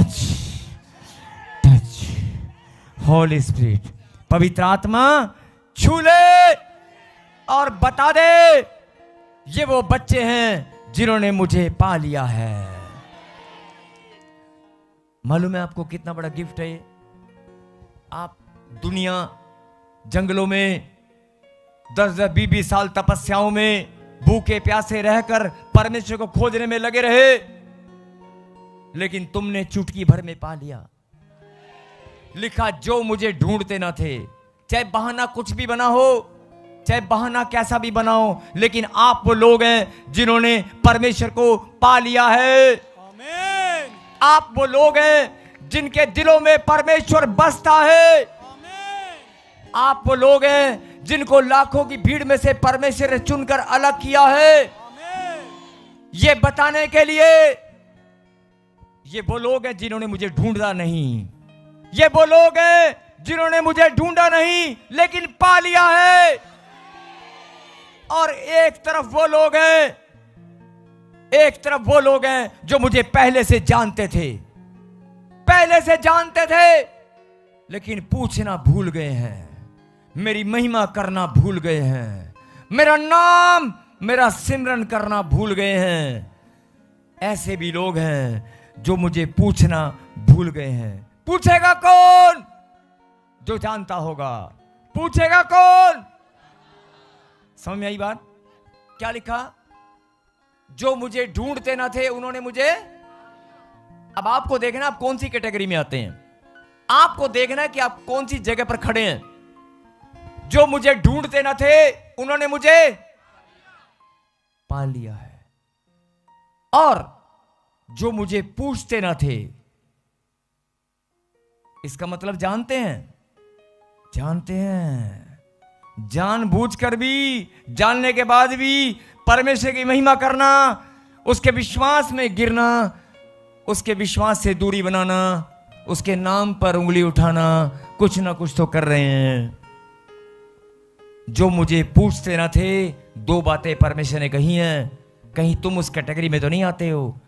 Touch touch. Holi spirit, पवित्र आत्मा छू ले और बता दे ये वो बच्चे हैं जिन्होंने मुझे पा लिया है। मालूम है आपको कितना बड़ा गिफ्ट है ये? आप दुनिया जंगलों में 10-10, 20-20 साल तपस्याओं में भूखे प्यासे रहकर परमेश्वर को खोजने में लगे रहे, लेकिन तुमने चुटकी भर में पा लिया। लिखा जो मुझे ढूंढते ना थे, चाहे बहाना कुछ भी बना हो, चाहे बहाना कैसा भी बनाओ, लेकिन आप वो लोग हैं जिन्होंने परमेश्वर को पा लिया है। आमीन। आप वो लोग हैं जिनके दिलों में परमेश्वर बसता है। आमीन। आप वो लोग हैं जिनको लाखों की भीड़ में से परमेश्वर ने चुनकर अलग किया है, आमीन। ये बताने के लिए ये वो लोग हैं जिन्होंने मुझे ढूंढा नहीं। ये वो लोग हैं जिन्होंने मुझे ढूंढा नहीं लेकिन पा लिया है। और एक तरफ वो लोग हैं, एक तरफ वो लोग हैं जो मुझे पहले से जानते थे, पहले से जानते थे, लेकिन पूछना भूल गए हैं, मेरी महिमा करना भूल गए हैं, मेरा नाम, मेरा सिमरन करना भूल गए हैं। ऐसे भी लोग हैं जो मुझे पूछना भूल गए हैं। पूछेगा कौन? जो जानता होगा। पूछेगा कौन? समझ में आई बात? क्या लिखा? जो मुझे ढूंढते ना थे उन्होंने मुझे। अब आपको देखना आप कौन सी कैटेगरी में आते हैं, आपको देखना है कि आप कौन सी जगह पर खड़े हैं। जो मुझे ढूंढते ना थे उन्होंने मुझे पा लिया है, और जो मुझे पूछते ना थे, इसका मतलब जानते हैं, जानते हैं, जानबूझकर भी, जानने के बाद भी परमेश्वर की महिमा करना, उसके विश्वास में गिरना, उसके विश्वास से दूरी बनाना, उसके नाम पर उंगली उठाना, कुछ ना कुछ तो कर रहे हैं। जो मुझे पूछते ना थे, दो बातें परमेश्वर ने कही हैं, कहीं तुम उस कैटेगरी में तो नहीं आते हो।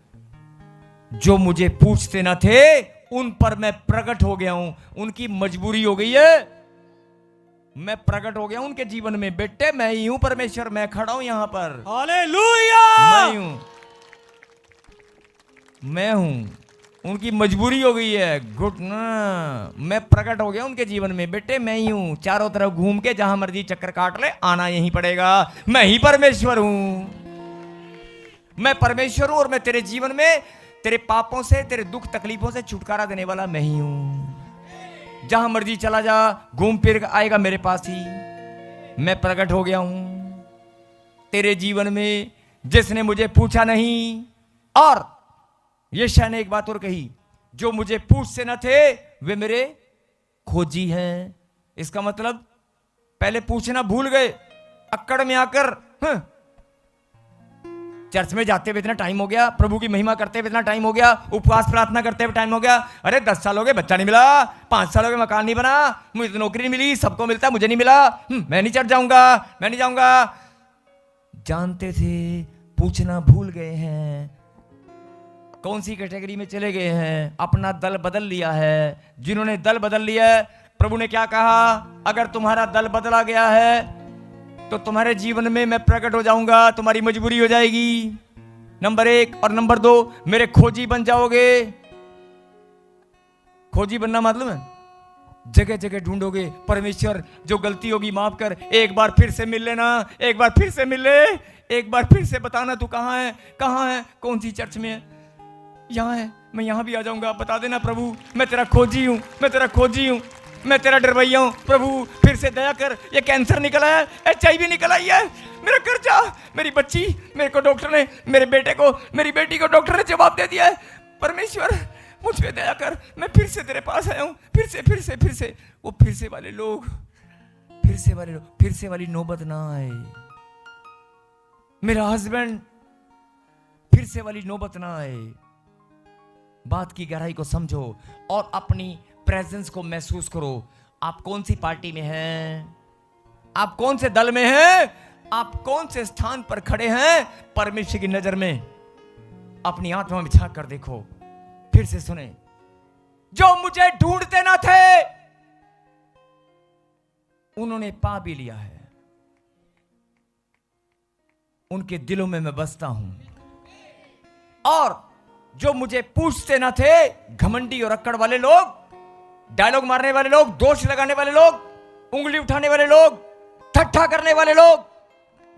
जो मुझे पूछते ना थे उन पर मैं प्रकट हो गया हूं, उनकी मजबूरी हो गई है, मैं प्रकट हो गया उनके जीवन में। बेटे मैं ही हूं परमेश्वर, मैं खड़ा हूं यहां पर, हालेलुया। मैं हूं, मैं हूं। उनकी मजबूरी हो गई है, घुटना, मैं प्रकट हो गया उनके जीवन में। बेटे मैं ही हूं, चारों तरफ घूम के जहां मर्जी चक्कर काट ले, आना यहीं पड़ेगा। मैं ही परमेश्वर हूं, मैं परमेश्वर हूं, और मैं तेरे जीवन में तेरे पापों से, तेरे दुख तकलीफों से छुटकारा देने वाला मैं ही हूं। जहां मर्जी चला जा, घूम फिर आएगा मेरे पास ही। मैं प्रकट हो गया हूं तेरे जीवन में, जिसने मुझे पूछा नहीं। और यशायाह ने एक बात और कही, जो मुझे पूछते न थे वे मेरे खोजी हैं। इसका मतलब पहले पूछना भूल गए, अक्कड़ में आकर चर्च में जाते हुए इतना टाइम हो गया, प्रभु की महिमा करते हुए इतना टाइम हो गया, उपवास प्रार्थना करते हुए टाइम हो गया, अरे 10 साल हो गए बच्चा नहीं मिला, 5 साल हो गए मकान नहीं बना, मुझे तो नौकरी नहीं मिली, सबको मिलता है मुझे नहीं मिला, मैं नहीं चढ़ जाऊंगा, मैं नहीं जाऊंगा। जानते थे, पूछना भूल गए हैं, कौन सी कैटेगरी में चले गए हैं, अपना दल बदल लिया है। जिन्होंने दल बदल लिया है, प्रभु ने क्या कहा, अगर तुम्हारा दल बदला गया है तो तुम्हारे जीवन में मैं प्रकट हो जाऊंगा, तुम्हारी मजबूरी हो जाएगी, नंबर 1। और नंबर 2, मेरे खोजी बन जाओगे। खोजी बनना मतलब है जगह जगह ढूंढोगे, परमेश्वर जो गलती होगी माफ कर, एक बार फिर से मिल लेना, एक बार फिर से मिल ले, एक बार फिर से बताना तू कहाँ है, कहाँ है, कौन सी चर्च में है, यहाँ है, मैं यहाँ भी आ जाऊंगा, बता देना प्रभु मैं तेरा खोजी हूँ, मैं तेरा खोजी हूँ, मैं तेरा डरवैया हूं, प्रभु फिर से दया कर। ये कैंसर निकला है, HIV निकल आई है, मेरा कर्जा, मेरी बच्ची, मेरे को डॉक्टर ने, मेरे बेटे को, मेरी बेटी को डॉक्टर ने जवाब दे दिया है, परमेश्वर मुझ पे दया कर, मैं फिर से तेरे पास आया हूं, फिर से। वो फिर से वाले लोग, फिर से वाली नौबत ना आए। मेरा हस्बैंड, फिर से वाली नौबत ना आए। बात की गहराई को समझो और अपनी प्रेजेंस को महसूस करो। आप कौन सी पार्टी में हैं, आप कौन से दल में हैं, आप कौन से स्थान पर खड़े हैं परमेश्वर की नजर में। अपनी आत्मा में झांक कर देखो, फिर से सुने, जो मुझे ढूंढते न थे उन्होंने पा भी लिया है। उनके दिलों में मैं बसता हूं। और जो मुझे पूछते न थे, घमंडी और अक्कड़ वाले लोग, डायलॉग मारने वाले लोग, दोष लगाने वाले लोग, उंगली उठाने वाले लोग, ठट्ठा करने वाले लोग,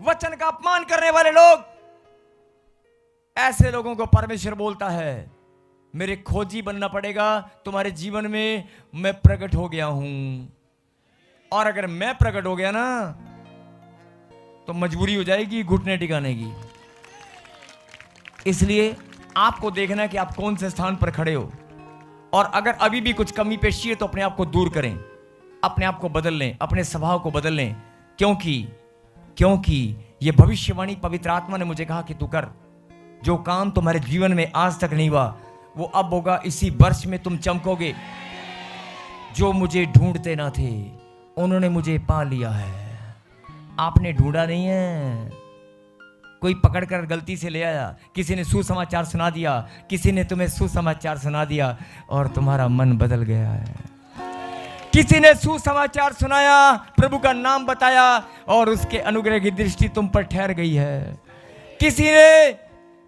वचन का अपमान करने वाले लोग, ऐसे लोगों को परमेश्वर बोलता है मेरे खोजी बनना पड़ेगा। तुम्हारे जीवन में मैं प्रकट हो गया हूं। और अगर मैं प्रकट हो गया ना तो मजबूरी हो जाएगी घुटने टिकाने की। इसलिए आपको देखना है कि आप कौन से स्थान पर खड़े हो। और अगर अभी भी कुछ कमी पेशी है तो अपने आप को दूर करें, अपने आप को बदल लें, अपने स्वभाव को बदल लें। क्योंकि यह भविष्यवाणी पवित्र आत्मा ने मुझे कहा कि तू कर। जो काम तुम्हारे जीवन में आज तक नहीं हुआ वो अब होगा। इसी वर्ष में तुम चमकोगे। जो मुझे ढूंढते ना थे उन्होंने मुझे पा लिया है। आपने ढूंढा नहीं है, कोई पकड़कर गलती से ले आया, किसी ने सुसमाचार सुना दिया, किसी ने तुम्हें सुसमाचार सुना दिया और तुम्हारा मन बदल गया है। किसी ने सुसमाचार सुनाया, प्रभु का नाम बताया और उसके अनुग्रह की दृष्टि तुम पर ठहर गई है।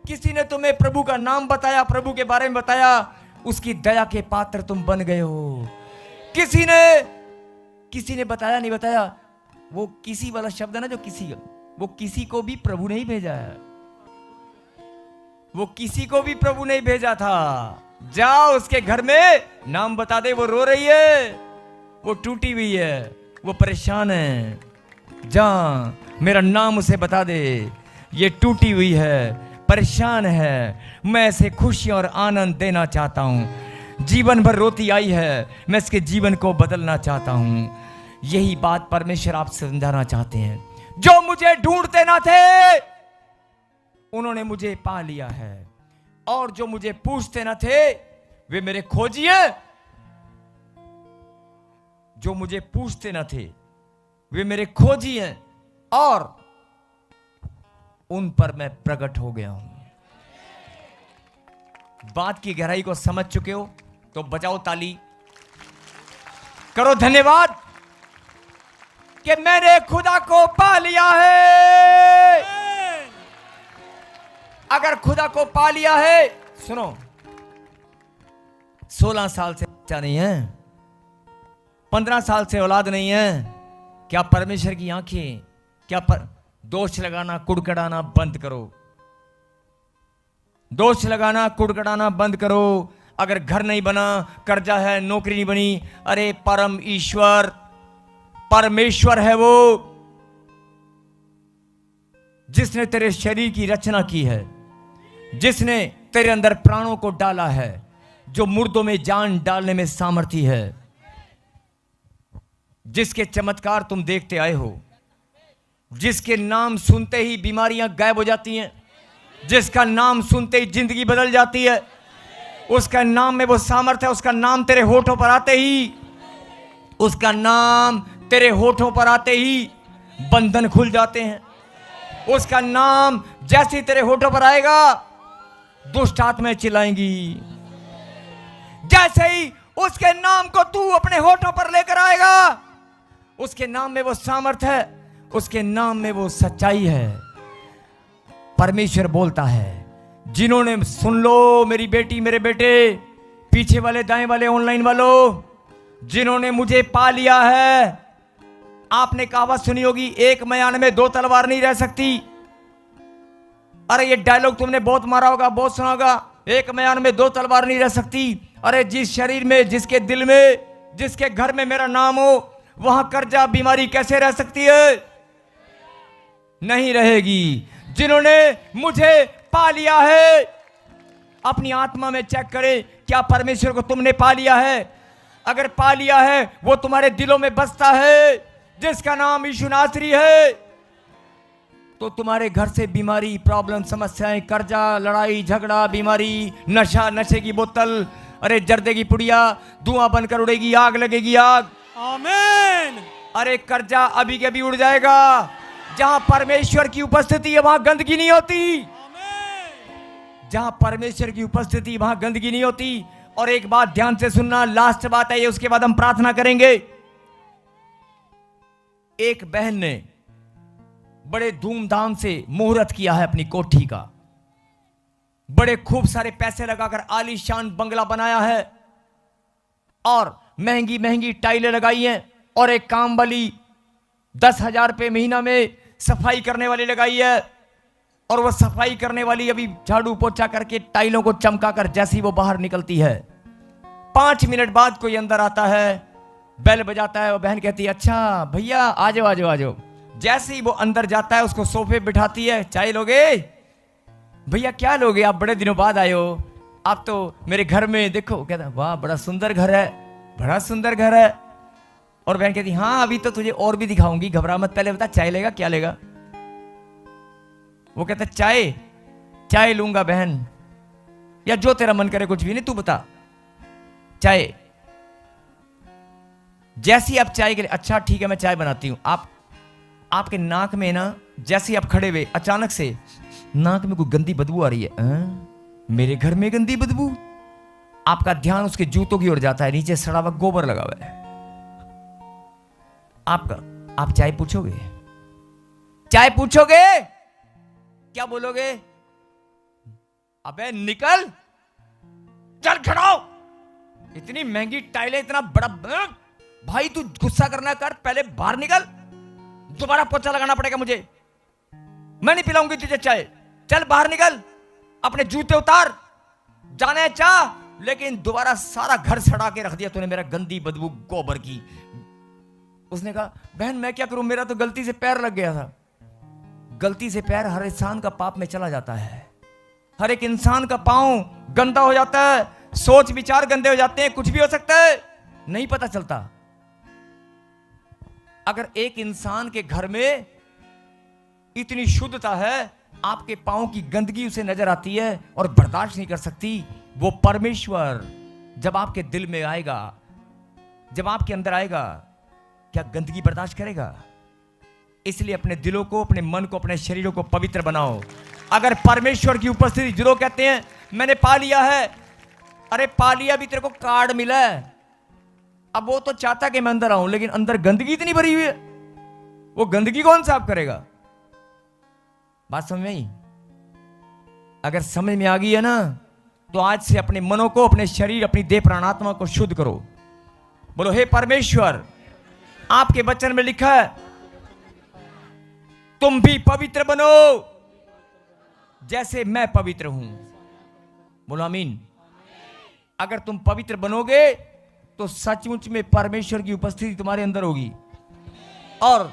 किसी ने तुम्हें प्रभु का नाम बताया, प्रभु के बारे में बताया, उसकी दया के पात्र तुम बन गए हो। किसी ने बताया नहीं बताया, वो किसी वाला शब्द है ना, जो वो किसी को भी प्रभु नहीं भेजा है। वो किसी को भी प्रभु नहीं भेजा था। जाओ उसके घर में नाम बता दे, वो रो रही है, वो टूटी हुई है, वो परेशान है। जा मेरा नाम उसे बता दे, ये टूटी हुई है, परेशान है, मैं इसे खुशी और आनंद देना चाहता हूं। जीवन भर रोती आई है, मैं इसके जीवन को बदलना चाहता हूं। यही बात परमेश्वर आपसे समझाना चाहते हैं। जो मुझे ढूंढते ना थे उन्होंने मुझे पा लिया है, और जो मुझे पूछते ना थे वे मेरे खोजी हैं। जो मुझे पूछते ना थे वे मेरे खोजी हैं, और उन पर मैं प्रकट हो गया हूं। बात की गहराई को समझ चुके हो तो बजाओ ताली, करो धन्यवाद कि मैंने खुदा को पा लिया है। अगर खुदा को पा लिया है, सुनो, 16 साल से बच्चा नहीं है, 15 साल से औलाद नहीं है, क्या परमेश्वर की आंखें, दोष लगाना कुड़कड़ाना बंद करो। दोष लगाना कुड़कड़ाना बंद करो। अगर घर नहीं बना, कर्जा है, नौकरी नहीं बनी, अरे परमेश्वर है वो जिसने तेरे शरीर की रचना की है, जिसने तेरे अंदर प्राणों को डाला है, जो मुर्दों में जान डालने में सामर्थ्य है, जिसके चमत्कार तुम देखते आए हो, जिसके नाम सुनते ही बीमारियां गायब हो जाती हैं, जिसका नाम सुनते ही जिंदगी बदल जाती है, उसका नाम में वो सामर्थ्य है। उसका नाम तेरे होठों पर आते ही, उसका नाम तेरे होठों पर आते ही बंधन खुल जाते हैं। उसका नाम जैसे ही तेरे होठों पर आएगा दुष्ट आत्माएं चिल्लाएंगी। जैसे ही उसके नाम को तू अपने होठों पर लेकर आएगा, उसके नाम में वो सामर्थ्य है, उसके नाम में वो सच्चाई है। परमेश्वर बोलता है, जिन्होंने, सुन लो मेरी बेटी मेरे बेटे, पीछे वाले दाएं वाले ऑनलाइन वालों, जिन्होंने मुझे पा लिया है। आपने कहावत सुनी होगी, एक म्यान में 2 तलवार नहीं रह सकती। अरे ये डायलॉग तुमने बहुत मारा होगा, बहुत सुना होगा, एक म्यान में 2 तलवार नहीं रह सकती। अरे जिस शरीर में, जिसके दिल में, जिसके घर में मेरा नाम हो, वहां कर्जा बीमारी कैसे रह सकती है? नहीं रहेगी। जिन्होंने मुझे पा लिया है, अपनी आत्मा में चेक करें, क्या परमेश्वर को तुमने पा लिया है? अगर पा लिया है, वो तुम्हारे दिलों में बसता है, जिसका नाम यीशु नासरी है, तो तुम्हारे घर से बीमारी, प्रॉब्लम, समस्याएं, कर्जा, लड़ाई झगड़ा, बीमारी, नशा, नशे की बोतल, अरे जर्दे की पुड़िया धुआं बनकर उड़ेगी, आग लगेगी, आग। आमीन। अरे कर्जा अभी के अभी उड़ जाएगा। जहां परमेश्वर की उपस्थिति है वहां गंदगी नहीं होती। जहां परमेश्वर की उपस्थिति वहां गंदगी नहीं होती। और एक बात ध्यान से सुनना, लास्ट बात है ये, उसके बाद हम प्रार्थना करेंगे। एक बहन ने बड़े धूमधाम से मुहूर्त किया है अपनी कोठी का, बड़े खूब सारे पैसे लगाकर आलीशान बंगला बनाया है और महंगी महंगी टाइलें लगाई हैं और एक काम वाली 10,000 रुपये महीना में सफाई करने वाली लगाई है। और वह सफाई करने वाली अभी झाड़ू पोछा करके टाइलों को चमका कर जैसे ही वो बाहर निकलती है, 5 मिनट बाद कोई अंदर आता है, बेल बजाता है, वो बहन कहती है अच्छा भैया आ जाओ आ जाओ आ जाओ। जैसे ही वो अंदर जाता है उसको सोफे बिठाती है, चाय लोगे? भैया क्या लोगे, आप बड़े दिनों बाद आए हो, आप तो मेरे घर में देखो। कहता वाह बड़ा सुंदर घर है, बड़ा सुंदर घर है। और बहन कहती हाँ अभी तो तुझे और भी दिखाऊंगी, घबरा मत, पहले बता चाय लेगा क्या लेगा? वो कहता चाय, चाय लूंगा बहन, या जो तेरा मन करे कुछ भी नहीं, तू बता चाय। जैसी आप चाय के लिए, अच्छा ठीक है मैं चाय बनाती हूं। आपके नाक में ना, जैसे आप खड़े हुए अचानक से नाक में कोई गंदी बदबू आ रही है। मेरे घर में गंदी बदबू? आपका ध्यान उसके जूतों की ओर जाता है, नीचे सड़ा हुआ गोबर लगा हुआ है। आप चाय पूछोगे? चाय पूछोगे? क्या बोलोगे? अबे निकल, चल खड़ा हो, इतनी महंगी टाइलें, इतना बड़ा। भाई तू गुस्सा करना कर, पहले बाहर निकल, दोबारा पोछा लगाना पड़ेगा मुझे, मैं नहीं पिलाऊंगी तुझे चाय, चल बाहर निकल, अपने जूते उतार, जाने चाह। लेकिन दोबारा सारा घर सड़ा के रख दिया तूने, मेरा गंदी बदबू गोबर की। उसने कहा बहन मैं क्या करूं, मेरा तो गलती से पैर लग गया था। गलती से पैर हर इंसान का पाप में चला जाता है, हर एक इंसान का पांव गंदा हो जाता है, सोच विचार गंदे हो जाते हैं, कुछ भी हो सकता है, नहीं पता चलता। अगर एक इंसान के घर में इतनी शुद्धता है, आपके पांव की गंदगी उसे नजर आती है और बर्दाश्त नहीं कर सकती, वो परमेश्वर जब आपके दिल में आएगा, जब आपके अंदर आएगा, क्या गंदगी बर्दाश्त करेगा? इसलिए अपने दिलों को, अपने मन को, अपने शरीरों को पवित्र बनाओ। अगर परमेश्वर की उपस्थिति, जो लोग कहते हैं मैंने पा लिया है, अरे पा लिया भी, तेरे को कार्ड मिला है, अब वो तो चाहता कि मैं अंदर आऊं, लेकिन अंदर गंदगी इतनी भरी हुई है, वो गंदगी कौन साफ करेगा? बात समझ में आई? अगर समझ में आ गई है ना, तो आज से अपने मनों को, अपने शरीर, अपनी देह प्राणात्मा को शुद्ध करो। बोलो हे परमेश्वर, आपके वचन में लिखा है तुम भी पवित्र बनो जैसे मैं पवित्र हूं। बोलो आमीन। अगर तुम पवित्र बनोगे तो सचमुच में परमेश्वर की उपस्थिति तुम्हारे अंदर होगी। और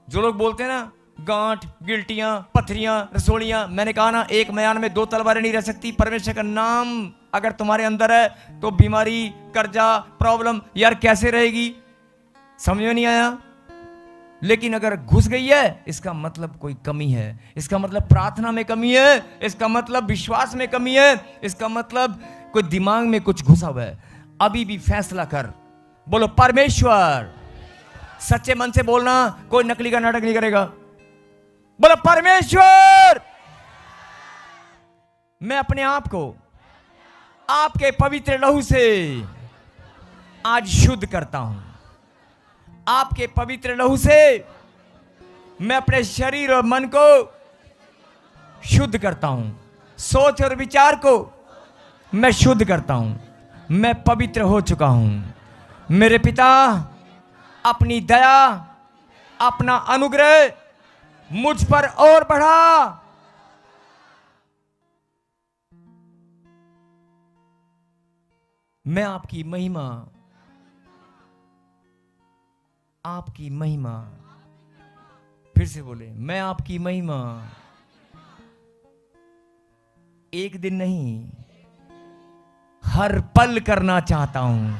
जो लोग बोलते हैं ना गांठ, गिल्टियां, पथरियां, रसोड़ियां, मैंने कहा ना एक म्यान में 2 तलवारें नहीं रह सकती। परमेश्वर का नाम अगर तुम्हारे अंदर है तो बीमारी, कर्जा, प्रॉब्लम यार कैसे रहेगी? समझ में नहीं आया? लेकिन अगर घुस गई है, इसका मतलब कोई कमी है, इसका मतलब प्रार्थना में कमी है, इसका मतलब विश्वास में कमी है, इसका मतलब कोई दिमाग में कुछ घुसा हुआ है। अभी भी फैसला कर, बोलो परमेश्वर। सच्चे मन से बोलना, कोई नकली का नाटक नहीं करेगा। बोलो परमेश्वर, मैं अपने आप को आपके पवित्र लहू से आज शुद्ध करता हूं। आपके पवित्र लहू से मैं अपने शरीर और मन को शुद्ध करता हूं, सोच और विचार को मैं शुद्ध करता हूं। मैं पवित्र हो चुका हूं। मेरे पिता अपनी दया, अपना अनुग्रह मुझ पर और बढ़ा। मैं आपकी महिमा, आपकी महिमा, फिर से बोले मैं आपकी महिमा एक दिन नहीं, हर पल करना चाहता हूं,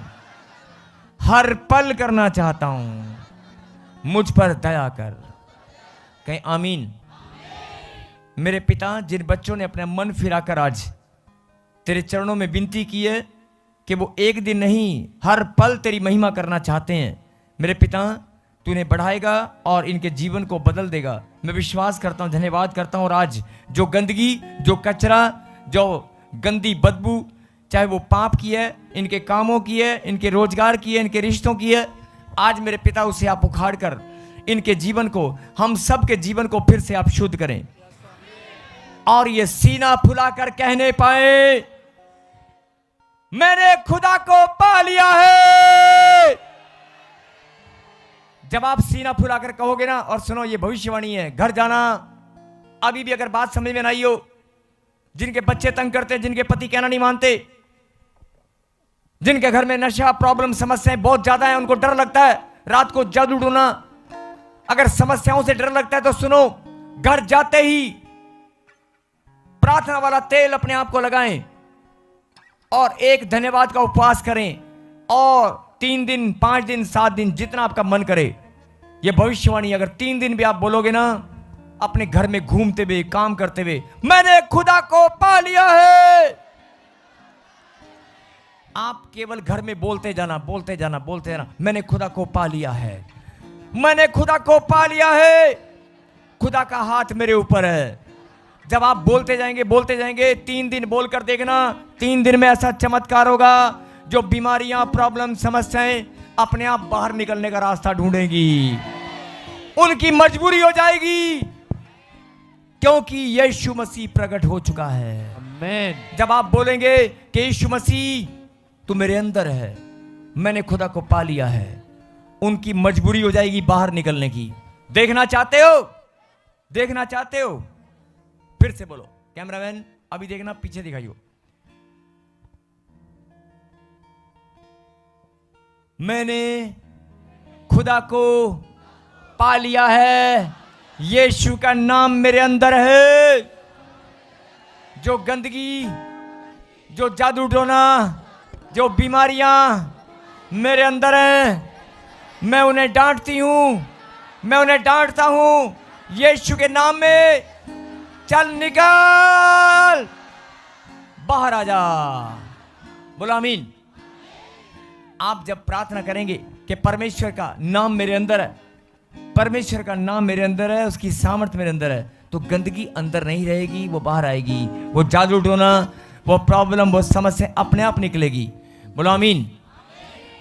हर पल करना चाहता हूं। मुझ पर दया कर। कहीं आमीन। मेरे पिता, जिन बच्चों ने अपना मन फिराकर आज तेरे चरणों में विनती की है कि वो एक दिन नहीं हर पल तेरी महिमा करना चाहते हैं, मेरे पिता तू इन्हें बढ़ाएगा और इनके जीवन को बदल देगा। मैं विश्वास करता हूं, धन्यवाद करता हूं। और आज जो गंदगी, जो कचरा, जो गंदी बदबू चाहे वो पाप की है, इनके कामों की है, इनके रोजगार की है, इनके रिश्तों की है, आज मेरे पिता उसे आप उखाड़ कर इनके जीवन को, हम सब के जीवन को फिर से आप शुद्ध करें और ये सीना फुलाकर कहने पाए, मैंने खुदा को पा लिया है। जब आप सीना फुलाकर कहोगे ना, और सुनो ये भविष्यवाणी है, घर जाना, अभी भी अगर बात समझ में ना आई हो, जिनके बच्चे तंग करते, जिनके पति कहना नहीं मानते, जिनके घर में नशा प्रॉब्लम समस्याएं बहुत ज्यादा है, उनको डर लगता है रात को जादू ढूंढना, अगर समस्याओं से डर लगता है तो सुनो, घर जाते ही प्रार्थना वाला तेल अपने आप को लगाएं और एक धन्यवाद का उपवास करें और 3 दिन 5 दिन 7 दिन जितना आपका मन करे, ये भविष्यवाणी अगर 3 दिन भी आप बोलोगे ना, अपने घर में घूमते हुए काम करते हुए, मैंने खुदा को पा लिया है, आप केवल घर में बोलते जाना, बोलते जाना, बोलते जाना, मैंने खुदा को पा लिया है, मैंने खुदा को पा लिया है, खुदा का हाथ मेरे ऊपर है। जब आप बोलते जाएंगे 3 दिन बोलकर देखना, 3 दिन में ऐसा चमत्कार होगा, जो बीमारियां प्रॉब्लम समस्याएं अपने आप बाहर निकलने का रास्ता ढूंढेंगी, उनकी मजबूरी हो जाएगी, क्योंकि यीशु मसीह प्रकट हो चुका है। आमीन। जब आप बोलेंगे कि यीशु मसीह तू मेरे अंदर है, मैंने खुदा को पा लिया है, उनकी मजबूरी हो जाएगी बाहर निकलने की। देखना चाहते हो? देखना चाहते हो? फिर से बोलो, कैमरामैन अभी देखना, पीछे दिखाइयो, मैंने खुदा को पा लिया है, यीशु का नाम मेरे अंदर है। जो गंदगी, जो जादू टोना, जो बीमारियां मेरे अंदर हैं, मैं उन्हें डांटती हूं, मैं उन्हें डांटता हूं, यीशु के नाम में चल निकल, बाहर आ जा। बोलो आमीन। आप जब प्रार्थना करेंगे कि परमेश्वर का नाम मेरे अंदर है, परमेश्वर का नाम मेरे अंदर है, उसकी सामर्थ्य मेरे अंदर है, तो गंदगी अंदर नहीं रहेगी, वो बाहर आएगी, वो जादू टोना, वो प्रॉब्लम, वो समस्या अपने आप निकलेगी। बोलो आमीन।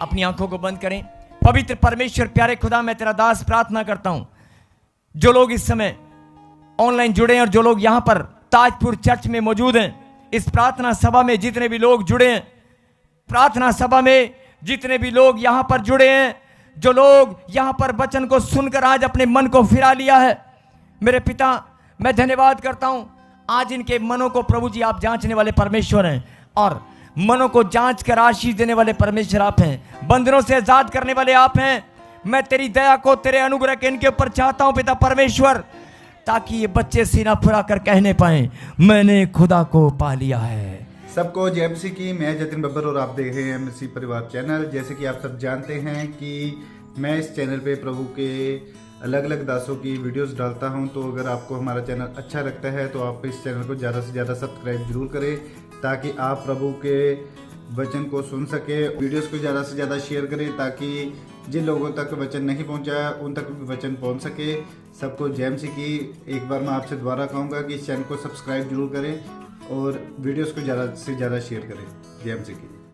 अपनी आंखों को बंद करें। पवित्र परमेश्वर प्यारे खुदा, मैं तेरा दास प्रार्थना करता हूं, जो लोग इस समय ऑनलाइन जुड़े हैं और जो लोग यहां पर ताजपुर चर्च में मौजूद हैं, इस प्रार्थना सभा में जितने भी लोग जुड़े हैं, प्रार्थना सभा में जितने भी लोग यहां पर जुड़े हैं, जो लोग यहां पर वचन को सुनकर आज अपने मन को फिरा लिया है, मेरे पिता मैं धन्यवाद करता हूं। आज इनके मनों को प्रभु जी आप जांचने वाले परमेश्वर हैं और मनों को जांच कर आशीष देने वाले परमेश्वर आप हैं, बंधनों से आजाद करने वाले आप हैं। मैं तेरी दया को, तेरे अनुग्रह के इनके ऊपर चाहता हूं पिता परमेश्वर, ताकि ये बच्चे सीना फुला कर कहने पाए, मैंने खुदा को पा लिया है। सबको जय मसीह की। मैं जतिन बब्बर और आप देख रहे हैं मसीह परिवार चैनल। जैसे कि आप सब जानते हैं कि मैं इस चैनल पे प्रभु के अलग अलग दासों की वीडियोस डालता हूं, तो अगर आपको हमारा चैनल अच्छा लगता है तो आप इस चैनल को ज़्यादा से ज़्यादा सब्सक्राइब जरूर करें, ताकि आप प्रभु के वचन को सुन सके। वीडियोस को ज़्यादा से ज़्यादा शेयर करें, ताकि जिन लोगों तक वचन नहीं पहुंचा उन तक भी वचन पहुंच सके। सबको जय मसीह की। एक बार मैं आपसे दोबारा कहूँगा कि इस चैनल को सब्सक्राइब जरूर करें और वीडियोस को ज़्यादा से ज़्यादा शेयर करें। जय मसीह की।